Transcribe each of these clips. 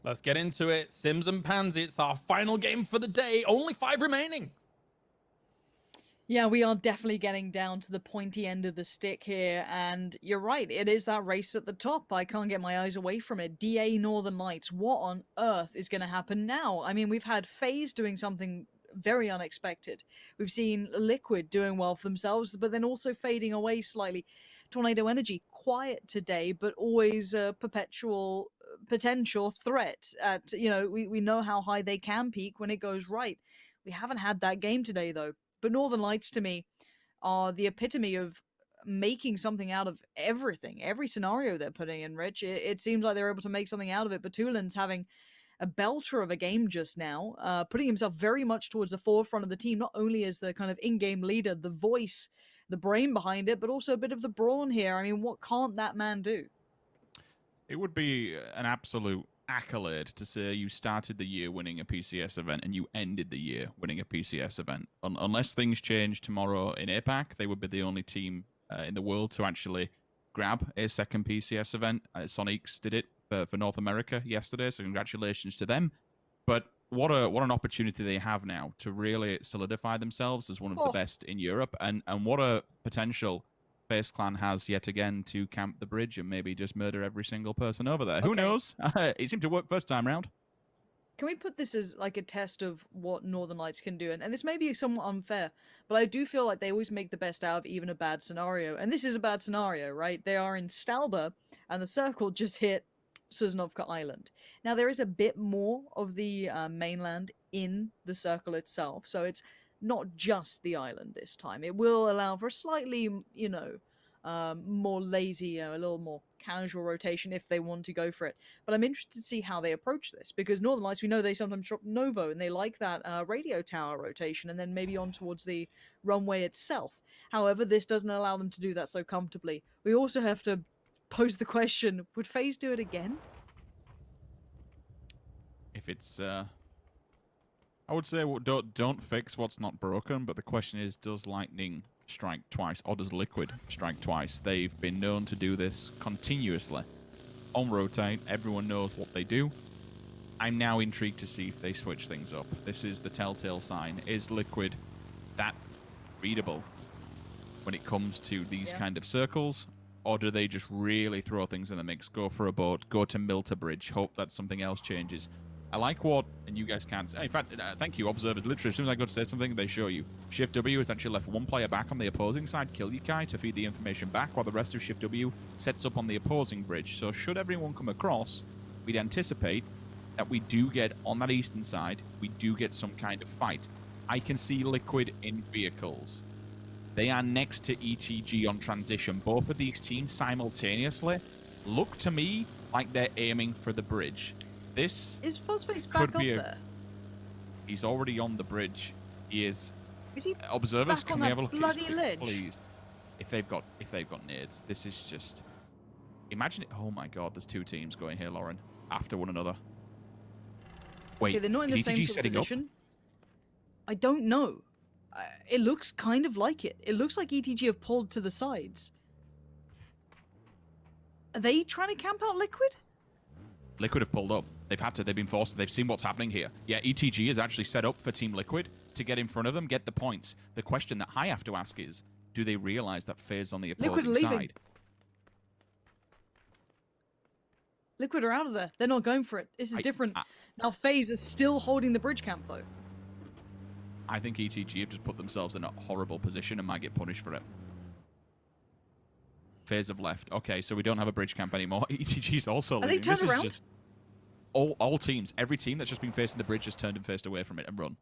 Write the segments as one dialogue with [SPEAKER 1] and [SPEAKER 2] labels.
[SPEAKER 1] Let's get into it. Sims and Pansy, it's our final game for the day. Only 5 remaining.
[SPEAKER 2] Yeah, we are definitely getting down to the pointy end of the stick here, and you're right, it is that race at the top. I can't get my eyes away from it. DA Northern Lights, what on earth is going to happen now? I mean, we've had FaZe doing something very unexpected. We've seen Liquid doing well for themselves, but then also fading away slightly. Tornado Energy, quiet today, but always a perpetual potential threat at, we know how high they can peak when it goes right. We haven't had that game today, though. But Northern Lights, to me, are the epitome of making something out of everything. Every scenario they're putting in, Rich. It seems like they're able to make something out of it. Batulin's having a belter of a game just now, putting himself very much towards the forefront of the team, not only as the kind of in-game leader, the voice, the brain behind it, but also a bit of the brawn here. I mean, what can't that man do?
[SPEAKER 3] It would be an absolute accolade to say you started the year winning a PCS event and you ended the year winning a PCS event. Unless things change tomorrow in APAC, they would be the only team in the world to actually grab a second PCS event. Sonics did it for North America yesterday, so congratulations to them. But what an opportunity they have now to really solidify themselves as one of the best in Europe, and what a potential FaZe Clan has yet again to camp the bridge and maybe just murder every single person over there. Okay. Who knows? It seemed to work first time round.
[SPEAKER 2] Can we put this as like a test of what Northern Lights can do? And this may be somewhat unfair, but I do feel like they always make the best out of even a bad scenario. And this is a bad scenario, right? They are in Stalba, and the circle just hit Sosnovka Island. Now, there is a bit more of the mainland in the circle itself, so it's not just the island this time. It will allow for a slightly, more lazy, a little more casual rotation if they want to go for it. But I'm interested to see how they approach this, because Northern Lights, we know they sometimes drop Novo, and they like that radio tower rotation, and then maybe on towards the runway itself. However, this doesn't allow them to do that so comfortably. We also have to pose the question, would FaZe do it again?
[SPEAKER 3] If it's... I would say don't fix what's not broken, but the question is, does Lightning strike twice, or does Liquid strike twice? They've been known to do this continuously. On rotate, everyone knows what they do. I'm now intrigued to see if they switch things up. This is the telltale sign. Is Liquid that readable when it comes to these kind of circles? Or do they just really throw things in the mix, go for a boat, go to Milter Bridge, hope that something else changes? I like what, and you guys can't say, in fact, thank you, observers. Literally, as soon as I go to say something, they show you. Shift W has actually left one player back on the opposing side, Killykai, to feed the information back, while the rest of Shift W sets up on the opposing bridge. So should everyone come across, we'd anticipate that we do get, on that eastern side, we do get some kind of fight. I can see Liquid in vehicles. They are next to ETG on transition. Both of these teams simultaneously look to me like they're aiming for the bridge. This
[SPEAKER 2] is Fuzzface back up there?
[SPEAKER 3] He's already on the bridge. He is.
[SPEAKER 2] Is he?
[SPEAKER 3] Observers,
[SPEAKER 2] back on
[SPEAKER 3] can we have a look
[SPEAKER 2] bloody
[SPEAKER 3] at his
[SPEAKER 2] ledge?
[SPEAKER 3] please? If they've got nades, this is just. Imagine it. Oh my God! There's two teams going here, Lauren, after one another. Wait,
[SPEAKER 2] okay, they're not in the
[SPEAKER 3] is
[SPEAKER 2] same
[SPEAKER 3] ETG
[SPEAKER 2] sort of
[SPEAKER 3] setting
[SPEAKER 2] position.
[SPEAKER 3] up?
[SPEAKER 2] I don't know. It looks kind of like it. It looks like ETG have pulled to the sides. Are they trying to camp out Liquid?
[SPEAKER 3] Liquid have pulled up. They've had to. They've been forced. They've seen what's happening here. Yeah, ETG is actually set up for Team Liquid to get in front of them, get the points. The question that I have to ask is, do they realize that FaZe on the opposing side?
[SPEAKER 2] Liquid are out of there. They're not going for it. This is different. Now FaZe is still holding the bridge camp, though.
[SPEAKER 3] I think ETG have just put themselves in a horrible position and might get punished for it. FaZe have left. Okay, so we don't have a bridge camp anymore. ETG's also leaving.
[SPEAKER 2] Are they turned around?
[SPEAKER 3] Just all teams, every team that's just been facing the bridge has turned and faced away from it and run.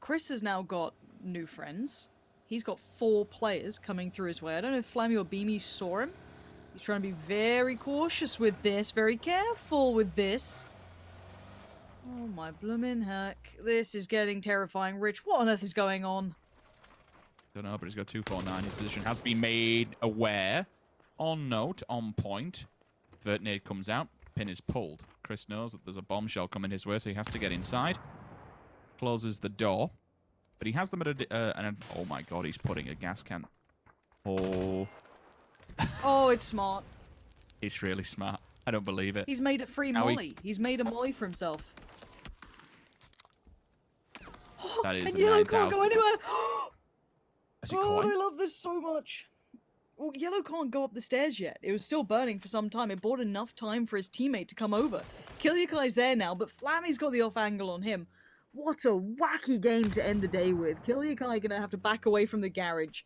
[SPEAKER 2] Chris has now got new friends. He's got 4 players coming through his way. I don't know if Flammy or Beamy saw him. He's trying to be very cautious with this, very careful with this. Oh my bloomin' heck. This is getting terrifying. Rich, what on earth is going on?
[SPEAKER 3] Don't know, but he's got 249. His position has been made aware. On note, on point. Vertnade comes out. Pin is pulled. Chris knows that there's a bombshell coming his way, so he has to get inside. Closes the door. But he has them at a... oh my God, he's putting a gas can. Oh.
[SPEAKER 2] Oh, it's smart.
[SPEAKER 3] It's really smart. I don't believe it.
[SPEAKER 2] He's made a free
[SPEAKER 3] How he-
[SPEAKER 2] molly. He's made a molly for himself.
[SPEAKER 3] That is
[SPEAKER 2] And
[SPEAKER 3] a
[SPEAKER 2] Yellow
[SPEAKER 3] 9,000.
[SPEAKER 2] can't go anywhere.
[SPEAKER 3] Has he
[SPEAKER 2] Oh,
[SPEAKER 3] caught him?
[SPEAKER 2] I love this so much. Well, Yellow can't go up the stairs yet. It was still burning for some time. It bought enough time for his teammate to come over. Kilyakai's there now, but Flammy's got the off angle on him. What a wacky game to end the day with. Kilyakai gonna have to back away from the garage.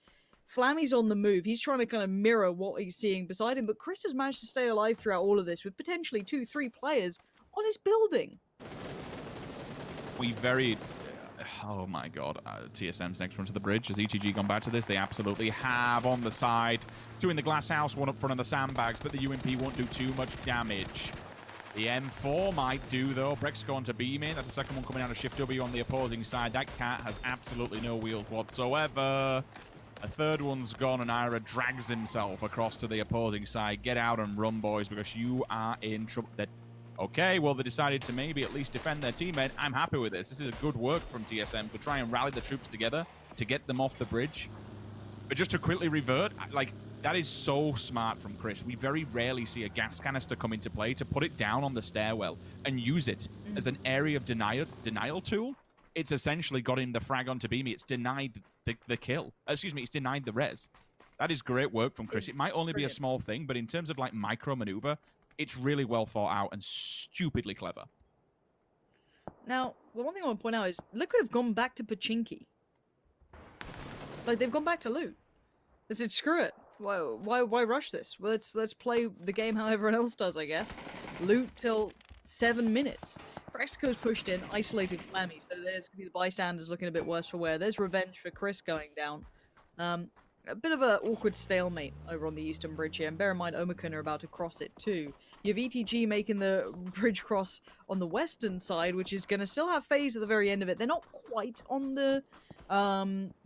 [SPEAKER 2] Flammy's on the move. He's trying to kind of mirror what he's seeing beside him, but Chris has managed to stay alive throughout all of this with potentially 2-3 players on his building.
[SPEAKER 3] We very... Oh my god. TSM's next one to the bridge. Has ETG gone back to this? They absolutely have on the side. Two in the glass house, one up front of the sandbags, but the UMP won't do too much damage. The M4 might do, though. Breck's going to beam in. That's the second one coming out of Shift W on the opposing side. That cat has absolutely no wheels whatsoever. A third one's gone, and Ira drags himself across to the opposing side. Get out and run, boys, because you are in trouble. Okay, well, they decided to maybe at least defend their teammate. I'm happy with this. This is a good work from TSM to try and rally the troops together to get them off the bridge. But just to quickly revert, like, that is so smart from Chris. We very rarely see a gas canister come into play to put it down on the stairwell and use it as an area of denial tool. It's essentially got him the frag onto Beamy. It's denied the kill. Excuse me, it's denied the res. That is great work from Chris. It might only be a small thing, but in terms of like micro maneuver, it's really well thought out and stupidly clever.
[SPEAKER 2] Now, the one thing I want to point out is Liquid have gone back to Pachinki. Like, they've gone back to loot. They said, screw it. Why rush this? Well, let's play the game how everyone else does, I guess. Loot till 7 minutes. Prexico's pushed in, isolated Flammy, so there's gonna be the bystanders looking a bit worse for wear. There's revenge for Chris going down. A bit of an awkward stalemate over on the eastern bridge here, and bear in mind Omicron are about to cross it too. You have ETG making the bridge cross on the western side, which is going to still have phase at the very end of it. They're not quite on the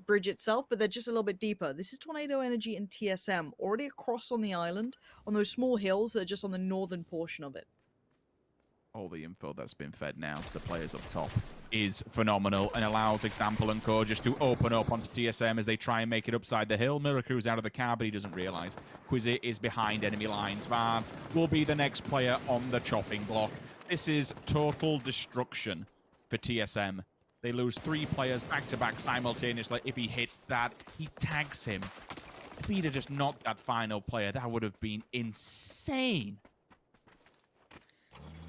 [SPEAKER 2] bridge itself, but they're just a little bit deeper. This is Tornado Energy and TSM, already across on the island, on those small hills that are just on the northern portion of it.
[SPEAKER 3] All the info that's been fed now to the players up top is phenomenal and allows Example and Co just to open up onto TSM as they try and make it upside the hill. Miracru's out of the car, but he doesn't realize Quizzy is behind enemy lines. Van will be the next player on the chopping block. This is total destruction for TSM. They lose 3 players back-to-back simultaneously. If he hits that, he tags him. If he'd have just knocked that final player, that would have been insane.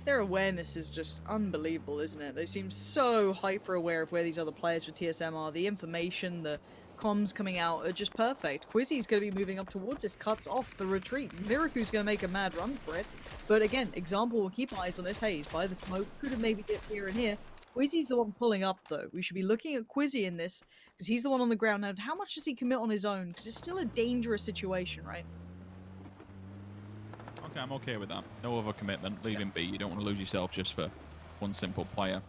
[SPEAKER 2] Their awareness is just unbelievable, isn't it? They seem so hyper-aware of where these other players for TSM are. The information, the comms coming out are just perfect. Quizzy's going to be moving up towards this, cuts off the retreat. Miracu's going to make a mad run for it. But again, Example will keep eyes on this haze. By the smoke, could have maybe dipped here and here. Quizzy's the one pulling up, though. We should be looking at Quizzy in this, because he's the one on the ground. Now, how much does he commit on his own? Because it's still a dangerous situation, right?
[SPEAKER 3] Okay, I'm okay with that. No overcommitment. Leave him be. You don't want to lose yourself just for one simple player.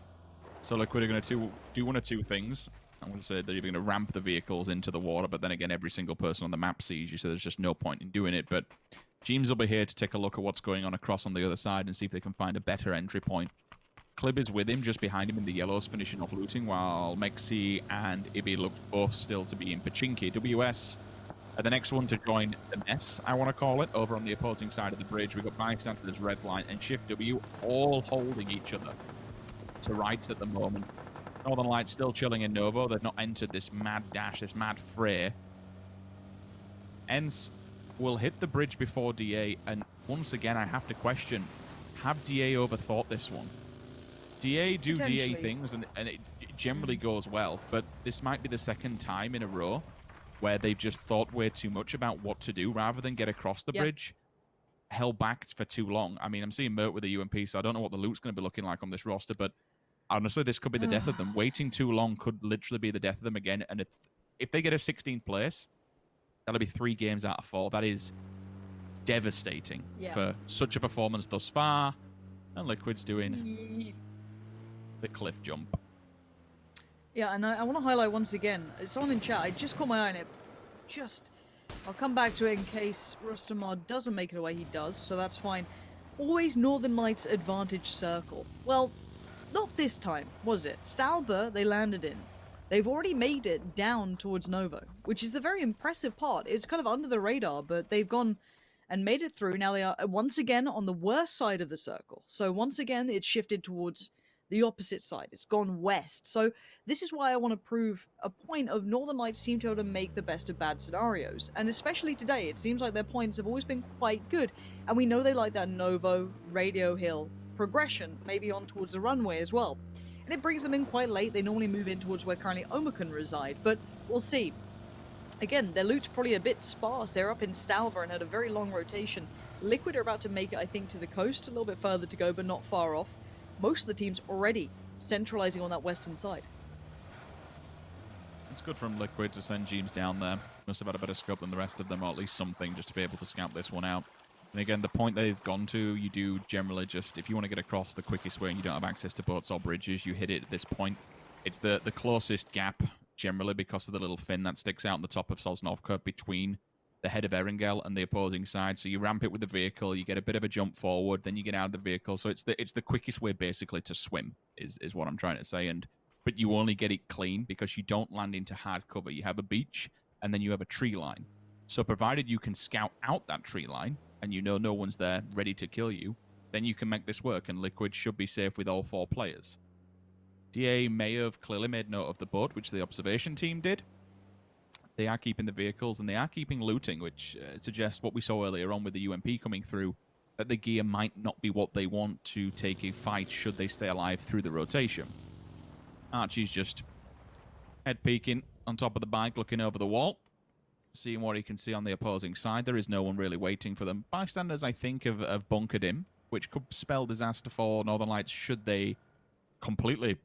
[SPEAKER 3] So Liquid are going to do one of two things. I'm going to say they're either going to ramp the vehicles into the water, but then again, every single person on the map sees you, so there's just no point in doing it. But James will be here to take a look at what's going on across on the other side and see if they can find a better entry point. Clib is with him, just behind him in the yellows, finishing off looting, while Mexi and Ibi look both still to be in Pachinki. WS the next one to join the mess, I want to call it, over on the opposing side of the bridge. We've got bystanders, Red Line, and Shift W all holding each other to rights at the moment. Northern Lights still chilling in Novo. They've not entered this mad dash, this mad fray. ENCE will hit the bridge before DA, and once again, I have to question, have DA overthought this one? DA do DA things, and it generally goes well, but this might be the second time in a row where they've just thought way too much about what to do rather than get across the bridge, held back for too long. I mean, I'm seeing Mert with the UMP, so I don't know what the loot's going to be looking like on this roster, but honestly, this could be the death of them. Waiting too long could literally be the death of them again, and if they get a 16th place, that'll be 3 games out of 4. That is devastating for such a performance thus far, and Liquid's doing the cliff jump.
[SPEAKER 2] Yeah, and I want to highlight once again, someone in chat, I just caught my eye on it, I'll come back to it in case Rustamar doesn't make it away. He does, so that's fine. Always Northern Lights advantage circle. Well, not this time, was it? Stalber, they landed in. They've already made it down towards Novo, which is the very impressive part. It's kind of under the radar, but they've gone and made it through. Now they are once again on the worst side of the circle. So once again, it's shifted towards the opposite side. It's gone west. So this is why I want to prove a point of Northern Lights seem to be able to make the best of bad scenarios. And especially today, it seems like their points have always been quite good. And we know they like that Novo, Radio Hill progression, maybe on towards the runway as well. And it brings them in quite late. They normally move in towards where currently Omicron reside, but we'll see. Again, their loot's probably a bit sparse. They're up in Stalva and had a very long rotation. Liquid are about to make it, I think, to the coast, a little bit further to go, but not far off. Most of the teams already centralizing on that western side.
[SPEAKER 3] It's good from Liquid to send Jeems down there. Must have had a better scope than the rest of them, or at least something, just to be able to scout this one out. And again, the point they've gone to, you do generally just, if you want to get across the quickest way and you don't have access to boats or bridges, you hit it at this point. It's the closest gap, generally, because of the little fin that sticks out on the top of Sosnovka between the head of Erengel and the opposing side. So you ramp it with the vehicle, you get a bit of a jump forward, then you get out of the vehicle. So it's the quickest way, basically, to swim, is what I'm trying to say. But you only get it clean because you don't land into hard cover. You have a beach, and then you have a tree line. So provided you can scout out that tree line, and you know no one's there ready to kill you, then you can make this work, and Liquid should be safe with all 4 players. DA may have clearly made note of the boat, which the observation team did. They are keeping the vehicles, and they are keeping looting, which suggests what we saw earlier on with the UMP coming through, that the gear might not be what they want to take a fight should they stay alive through the rotation. Archie's just head peeking on top of the bike, looking over the wall, seeing what he can see on the opposing side. There is no one really waiting for them. Bystanders, I think, have bunkered him, which could spell disaster for Northern Lights should they completely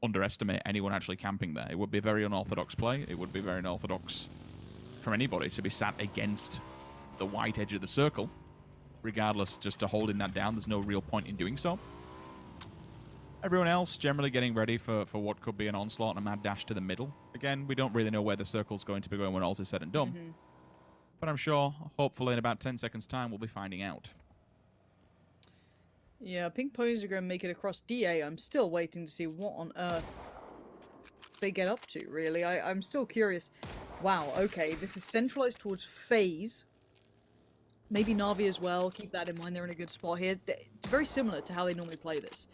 [SPEAKER 3] underestimate anyone actually camping there. It would be a very unorthodox play. It would be very unorthodox from anybody to be sat against the white edge of the circle. Regardless, just to holding that down, there's no real point in doing so. Everyone else generally getting ready for what could be an onslaught and a mad dash to the middle. Again, we don't really know where the circle's going to be going when all is said and done. But I'm sure, hopefully in about 10 seconds' time, we'll be finding out.
[SPEAKER 2] Yeah, Pink Ponies are going to make it across DA. I'm still waiting to see what on earth they get up to, really. I'm still curious. Wow, okay, this is centralized towards FaZe. Maybe Navi as well. Keep that in mind. They're in a good spot here. It's very similar to how they normally play this.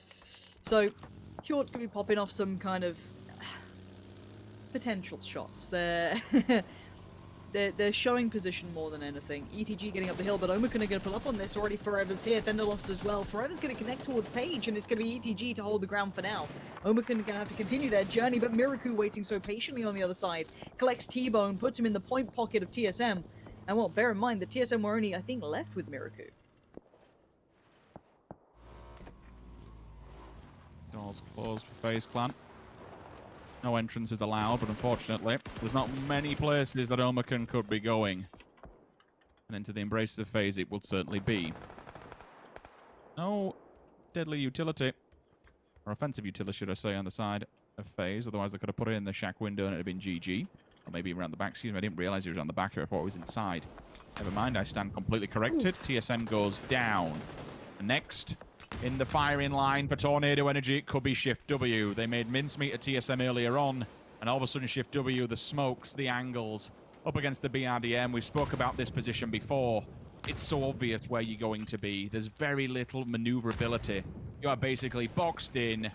[SPEAKER 2] So, Fjord could be popping off some kind of potential shots. They're showing position more than anything. ETG getting up the hill, but Omicron are going to pull up on this. Already Forever's here. Thunder lost as well. Forever's going to connect towards Page, and it's going to be ETG to hold the ground for now. Omicron are going to have to continue their journey, but Miraku waiting so patiently on the other side. Collects T-Bone, puts him in the point pocket of TSM. And well, bear in mind that TSM were only, I think, left with Miraku.
[SPEAKER 3] Doors closed for FaZe Clan. No entrance is allowed, but unfortunately, there's not many places that Omicron could be going. And into the embraces of FaZe it will certainly be. No deadly utility. Or offensive utility, should I say, on the side of FaZe. Otherwise, they could have put it in the shack window and it would have been GG. Or maybe around the back. Excuse me, I didn't realize he was on the back here. I thought he was inside. Never mind, I stand completely corrected. Oof. TSM goes down. Next, in the firing line for Tornado Energy, it could be Shift W. They made mincemeat at TSM earlier on, and all of a sudden Shift W, the smokes, the angles, up against the BRDM. We've spoke about this position before. It's so obvious where you're going to be. There's very little maneuverability. You are basically boxed in,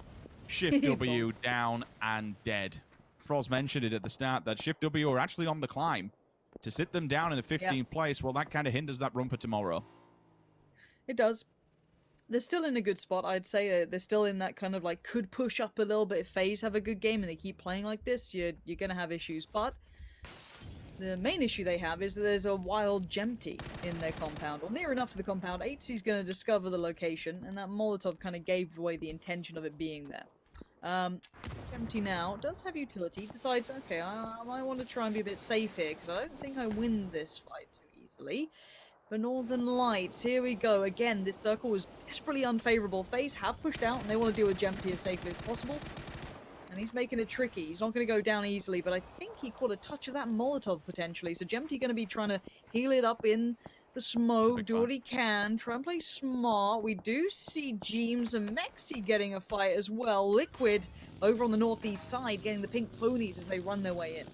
[SPEAKER 3] Shift W down and dead. Froz mentioned it at the start that Shift W are actually on the climb. To sit them down in the 15th place, well, that kind of hinders that run for tomorrow.
[SPEAKER 2] It does. They're still in a good spot, I'd say. They're still in that kind of like, could push up a little bit if FaZe have a good game and they keep playing like this, you're going to have issues. But the main issue they have is that there's a wild Gemty in their compound, or near enough to the compound. HC's going to discover the location, and that Molotov kind of gave away the intention of it being there. Gemty now does have utility, decides, okay, I might want to try and be a bit safe here, because I don't think I win this fight too easily. But Northern Lights, here we go. Again, this circle was desperately unfavorable. FaZe have pushed out, and they want to deal with Gemty as safely as possible. And he's making it tricky. He's not going to go down easily, but I think he caught a touch of that Molotov potentially. So Gemty going to be trying to heal it up in the smoke, do what he can, try and play smart. We do see Jeems and Mexi getting a fight as well. Liquid over on the northeast side getting the pink ponies as they run their way in.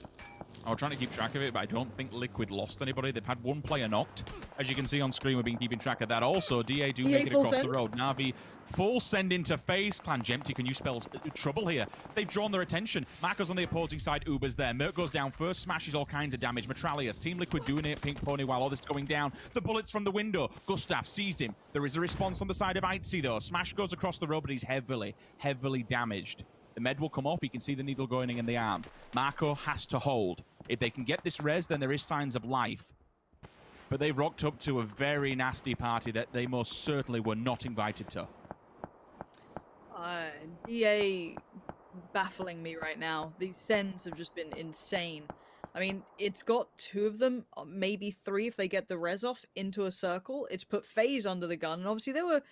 [SPEAKER 3] I was trying to keep track of it, but I don't think Liquid lost anybody. They've had one player knocked. As you can see on screen, we've been keeping track of that. Also, DA do make it
[SPEAKER 2] full
[SPEAKER 3] across
[SPEAKER 2] send.
[SPEAKER 3] the road. Navi, full send into phase. Clan Jempty, can you spell trouble here? They've drawn their attention. Marco's on the opposing side. Uber's there. Merc goes down first, smashes all kinds of damage. Metralius, Team Liquid doing it. Pink Pony while all this going down. The bullets from the window. Gustav sees him. There is a response on the side of Itzy, though. Smash goes across the road, but he's heavily, heavily damaged. The med will come off. You can see the needle going in the arm. Marco has to hold. If they can get this res, then there is signs of life. But they've rocked up to a very nasty party that they most certainly were not invited to.
[SPEAKER 2] DA baffling me right now. These sends have just been insane. I mean, it's got 2 of them, maybe 3 if they get the res off into a circle. It's put FaZe under the gun. And obviously they were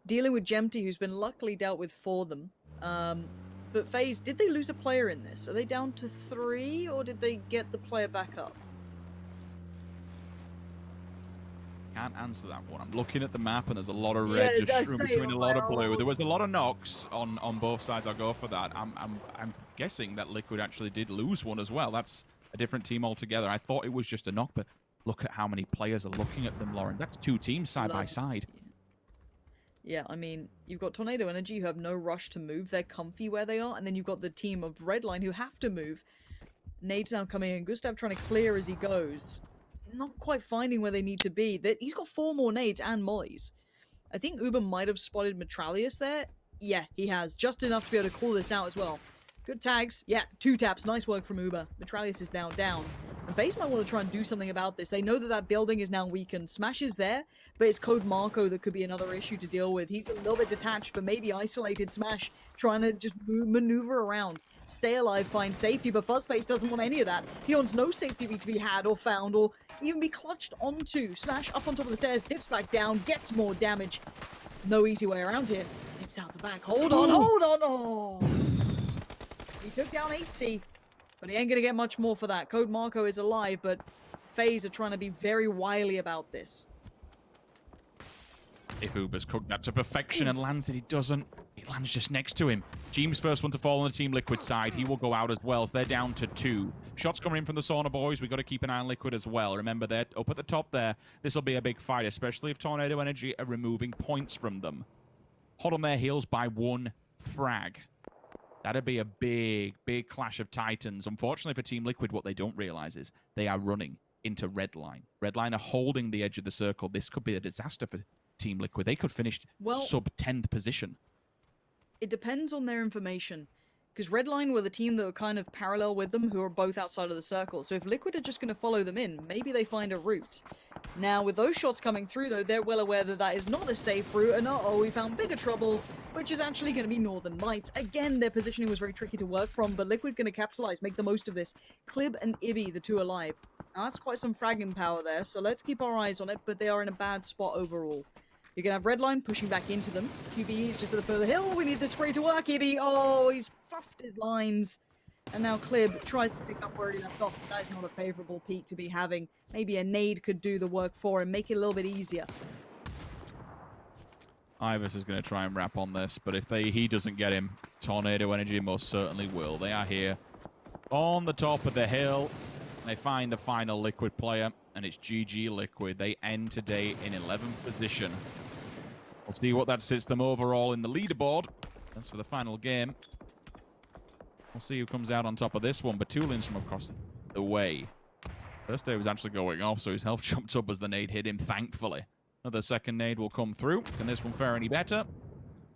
[SPEAKER 2] dealing with Jempty, who's been luckily dealt with for them. But FaZe, did they lose a player in this? Are they down to 3, or did they get the player back up?
[SPEAKER 3] Can't answer that one. I'm looking at the map, and there's a lot of red just strewn between a lot of blue. There was a lot of knocks on both sides. I'll go for that. I'm guessing that Liquid actually did lose one as well. That's a different team altogether. I thought it was just a knock, but look at how many players are looking at them, Lauren. That's 2 teams side by side.
[SPEAKER 2] Yeah, I mean, you've got Tornado Energy who have no rush to move. They're comfy where they are. And then you've got the team of Redline who have to move. Nades now coming in. Gustav trying to clear as he goes. Not quite finding where they need to be. He's got 4 more nades and mollies. I think Uber might have spotted Metralius there. Yeah, he has. Just enough to be able to call this out as well. Good tags. Yeah, 2 taps. Nice work from Uber. Metralius is now down. And FaZe might want to try and do something about this. They know that that building is now weakened. Smash is there, but it's Code Marco that could be another issue to deal with. He's a little bit detached, but maybe isolated. Smash trying to just maneuver around. Stay alive, find safety, but Fuzzface doesn't want any of that. He wants no safety to be had or found or even be clutched onto. Smash up on top of the stairs, dips back down, gets more damage. No easy way around here. Dips out the back. Hold on, hold on. Oh. He took down 80. But he ain't gonna get much more for that. Code Marco is alive, but FaZe are trying to be very wily about this.
[SPEAKER 3] If Uber's cooked that to perfection and lands it, he doesn't. He lands just next to him. Jeem's first one to fall on the Team Liquid side. He will go out as well, so they're down to 2. Shots coming in from the Sauna boys. We've got to keep an eye on Liquid as well. Remember, they're up at the top there. This will be a big fight, especially if Tornado Energy are removing points from them. Hot on their heels by 1 frag. That'd be a big, big clash of titans. Unfortunately for Team Liquid, what they don't realize is they are running into Redline. Redline are holding the edge of the circle. This could be a disaster for Team Liquid. They could finish sub-10th position.
[SPEAKER 2] It depends on their information. Because Redline were the team that were kind of parallel with them, who are both outside of the circle. So if Liquid are just going to follow them in, maybe they find a route. Now, with those shots coming through, though, they're well aware that that is not a safe route, and uh-oh, we found bigger trouble, which is actually going to be Northern Lights. Again, their positioning was very tricky to work from, but Liquid going to capitalize, make the most of this. Clib and Ibby, the 2 alive. Now, that's quite some fragging power there, so let's keep our eyes on it, but they are in a bad spot overall. You're going to have Redline pushing back into them. QB is just at the foot of the hill. We need the spray to work, Ibby. Oh, he's puffed his lines. And now Clib tries to pick up where he left off. That is not a favorable peak to be having. Maybe a nade could do the work for him, make it a little bit easier.
[SPEAKER 3] Ivers is going to try and wrap on this, but if he doesn't get him, Tornado Energy most certainly will. They are here on the top of the hill. They find the final Liquid player, and it's GG Liquid. They end today in 11th position. We'll see what that sits them overall in the leaderboard. That's for the final game. We'll see who comes out on top of this one. Batulin's from across the way. First day was actually going off, so his health jumped up as the nade hit him, thankfully. Another second nade will come through. Can this one fare any better?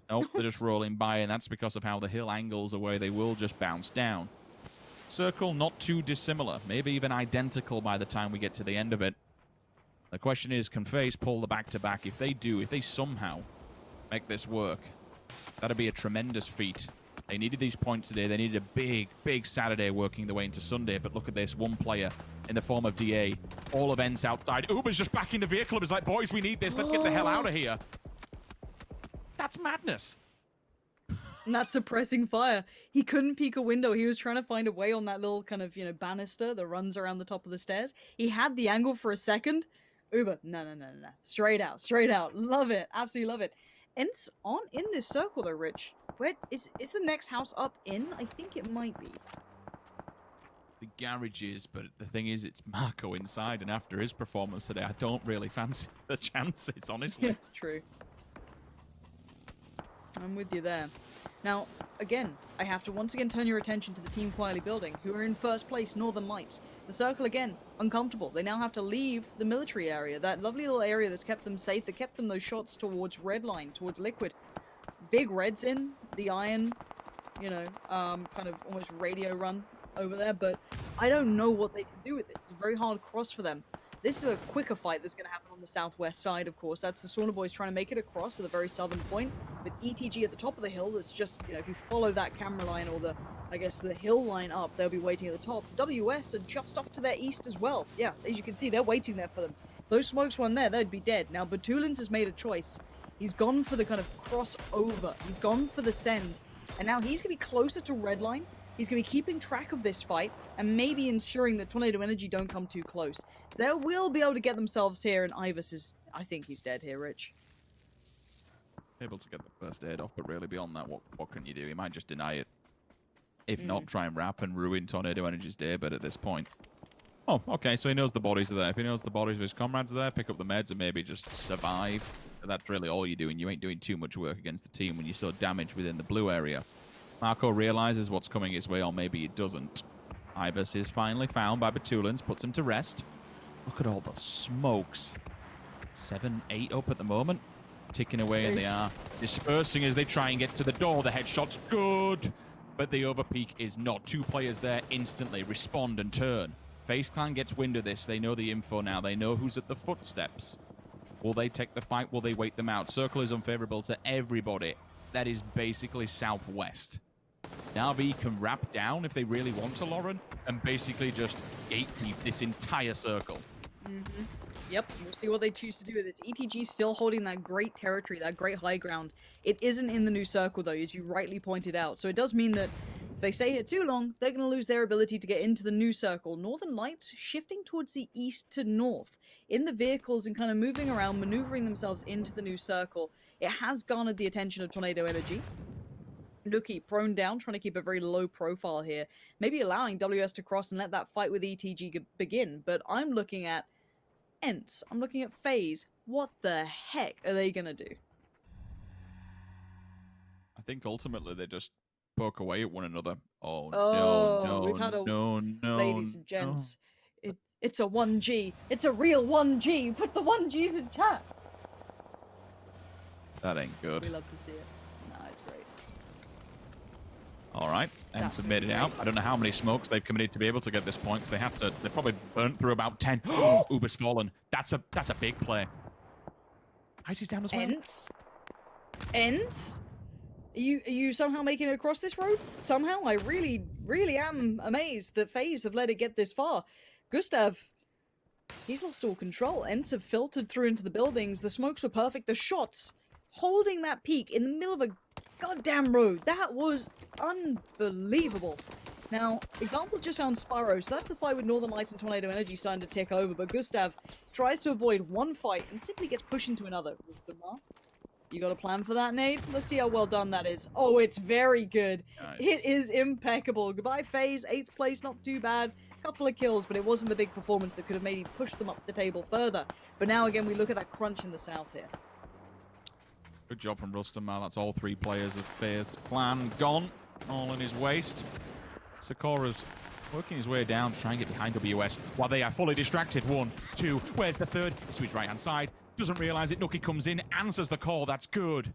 [SPEAKER 3] Nope, they're just rolling by, and that's because of how the hill angles away. They will just bounce down. Circle not too dissimilar, maybe even identical by the time we get to the end of it. The question is, can FaZe pull the back-to-back? If they do, if they somehow make this work, that'd be a tremendous feat. They needed these points today. They needed a big, big Saturday working their way into Sunday. But look at this, 1 player in the form of DA. All events outside. Uber's just back in the vehicle. It was like, boys, we need this. Let's get the hell out of here. That's madness.
[SPEAKER 2] And that's suppressing fire. He couldn't peek a window. He was trying to find a way on that little kind of, banister that runs around the top of the stairs. He had the angle for a second. Uber, no. Straight out. Love it. Absolutely love it. And it's in this circle though, Rich. Where is the next house up in? I think it might be.
[SPEAKER 3] the garages, but the thing is, it's Marco inside, and after his performance today, I don't really fancy the chances, honestly.
[SPEAKER 2] Yeah, true. I'm with you there. Now, again, I have to once again turn your attention to the team quietly building, who are in first place, Northern Lights. The circle, again, uncomfortable. They now have to leave the military area, that lovely little area that's kept them safe, that kept them those shots towards Redline, towards Liquid. Big Red's in, the Iron, you know, kind of almost radio run over there, but I don't know what they can do with this. It's a very hard cross for them. This is a quicker fight that's going to happen on the southwest side, of course. That's the Sauna Boys trying to make it across to the very southern point, with ETG at the top of the hill. That's just, you know, if you follow that camera line or the, I guess, the hill line up, they'll be waiting at the top. WS are just off to their east as well. Yeah, as you can see, they're waiting there for them. If those smokes weren't there, they'd be dead. Now, Batulins has made a choice. He's gone for the kind of crossover. He's gone for the send. And now he's going to be closer to Redline. He's going to be keeping track of this fight and maybe ensuring that Tornado Energy don't come too close. So they will be able to get themselves here, and Ivus is... I think he's dead here, Rich.
[SPEAKER 3] Able to get the first aid off, but really beyond that, what can you do? He might just deny it. If not, try and wrap and ruin Tornado Energy's day, but at this point... Oh, okay, so he knows the bodies are there. If he knows the bodies of his comrades are there, pick up the meds and maybe just survive. And that's really all you're doing. You ain't doing too much work against the team when you're so damaged within the blue area. Marco realizes what's coming his way, or maybe it doesn't. Ivus is finally found by Batulins, puts him to rest. Look at all the smokes. 7, 8 up at the moment. Ticking away, and they are dispersing as they try and get to the door. The headshot's good, but the overpeak is not. 2 players there instantly respond and turn. FaZe Clan gets wind of this. They know the info now. They know who's at the footsteps. Will they take the fight? Will they wait them out? Circle is unfavorable to everybody. That is basically southwest. Navi can wrap down if they really want to, Lauren, and basically just gatekeep this entire circle.
[SPEAKER 2] Yep, we'll see what they choose to do with this. ETG still holding that great territory, that great high ground. It isn't in the new circle, though, as you rightly pointed out. So it does mean that if they stay here too long, they're going to lose their ability to get into the new circle. Northern Lights shifting towards the east to north in the vehicles and kind of moving around, maneuvering themselves into the new circle. It has garnered the attention of Tornado Energy. Nuki prone down, trying to keep a very low profile here. Maybe allowing WS to cross and let that fight with ETG begin. But I'm looking at ENCE. I'm looking at FaZe. What the heck are they going to do?
[SPEAKER 3] I think ultimately they just poke away at one another. Oh, no,
[SPEAKER 2] we've had a...
[SPEAKER 3] no,
[SPEAKER 2] ladies and gents, it's a 1G. It's a real 1G. Put the 1Gs in chat.
[SPEAKER 3] That ain't good.
[SPEAKER 2] We love to see it. Nah, it's great.
[SPEAKER 3] All right, and submit it out. I don't know how many smokes they've committed to be able to get this point. They have to. They probably burnt through about 10. Uber's fallen. That's a big play. Icy's down as well.
[SPEAKER 2] ENCE? Are you somehow making it across this road? Somehow? I really am amazed that FaZe have let it get this far. Gustav, he's lost all control. ENCE have filtered through into the buildings. The smokes were perfect. The shots holding that peak in the middle of a goddamn road. That was unbelievable. Now, Example just found Spyro, so that's a fight with Northern Lights and Tornado Energy starting to take over, but Gustav tries to avoid one fight and simply gets pushed into another. You got a plan for that, Nate? Let's see how well done that is. Oh, it's very good. Nice. It is impeccable. Goodbye, FaZe. 8th place, not too bad. Couple of kills, but it wasn't the big performance that could have maybe pushed them up the table further. But now, again, we look at that crunch in the south here.
[SPEAKER 3] Good job from Rustam. That's all 3 players of FaZe Clan gone. All in his waist. Sakura's working his way down, trying to get behind WS while they are fully distracted. 1, 2, where's the third? It's to his right-hand side. Doesn't realize it. Nuki comes in, answers the call. That's good.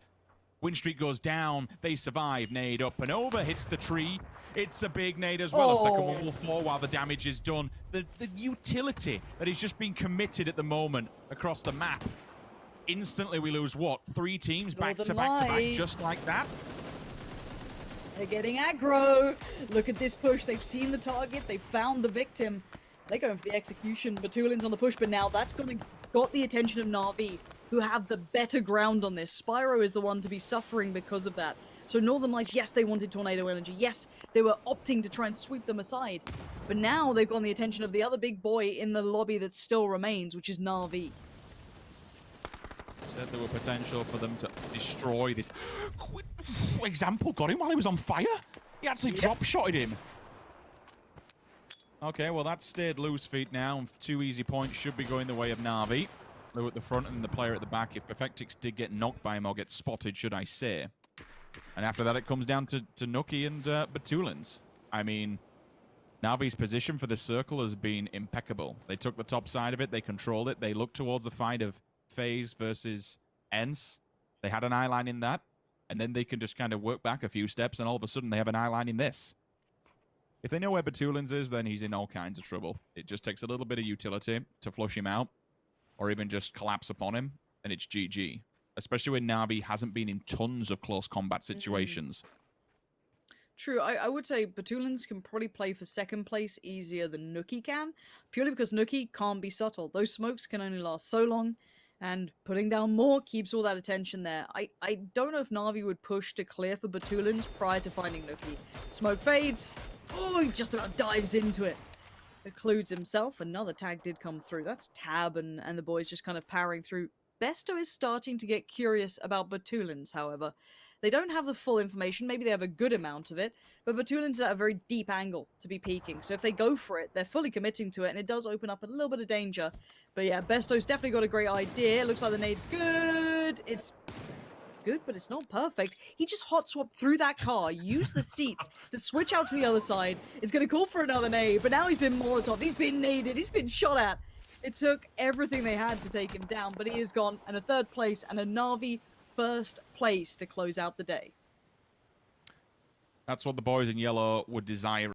[SPEAKER 3] Win streak goes down. They survive. Nade up and over. Hits the tree. It's a big nade as well. A second one will fall while the damage is done. The utility that is just being committed at the moment across the map. Instantly we lose, what, 3 teams back to back to back just like that?
[SPEAKER 2] They're getting aggro. Look at this push. They've seen the target. They've found the victim. They're going for the execution. Batulin's on the push, but now that's got the attention of Navi, who have the better ground on this. Spyro is the one to be suffering because of that. So Northern Lights, yes, they wanted Tornado Energy. Yes, they were opting to try and sweep them aside. But now they've got the attention of the other big boy in the lobby that still remains, which is Navi.
[SPEAKER 3] Said there were potential for them to destroy this. Example got him while he was on fire. He actually drop-shotted him. Okay, well, that's stayed loose feet now. 2 easy points should be going the way of Navi. Lou at the front and the player at the back. If Perfectix did get knocked by him or get spotted, should I say. And after that, it comes down to Nuki and Batulins. I mean, Navi's position for the circle has been impeccable. They took the top side of it. They controlled it. They looked towards the fight of FaZe versus ENCE. They had an eye line in that. And then they can just kind of work back a few steps, and all of a sudden they have an eye line in this. If they know where Batulins is, then he's in all kinds of trouble. It just takes a little bit of utility to flush him out, or even just collapse upon him, and it's GG. Especially when Navi hasn't been in tons of close combat situations.
[SPEAKER 2] True, I would say Batulins can probably play for second place easier than Nuki can, purely because Nuki can't be subtle. Those smokes can only last so long, and putting down more keeps all that attention there. I don't know if Navi would push to clear for Batulins prior to finding Nuki. Smoke fades. Oh, he just about dives into it. Occludes himself. Another tag did come through. That's Tab and the boys just kind of powering through. Besto is starting to get curious about Batulins, however. They don't have the full information. Maybe they have a good amount of it. But Batulins are at a very deep angle to be peeking. So if they go for it, they're fully committing to it. And it does open up a little bit of danger. But yeah, Besto's definitely got a great idea. It looks like the nade's good. It's good, but it's not perfect. He just hot swapped through that car, used the seats to switch out to the other side. It's going to call for another nade. But now he's been Molotov. He's been naded. He's been shot at. It took everything they had to take him down. But he is gone. And a third place and a Navi first place to close out the day.
[SPEAKER 3] That's what the boys in yellow would desire.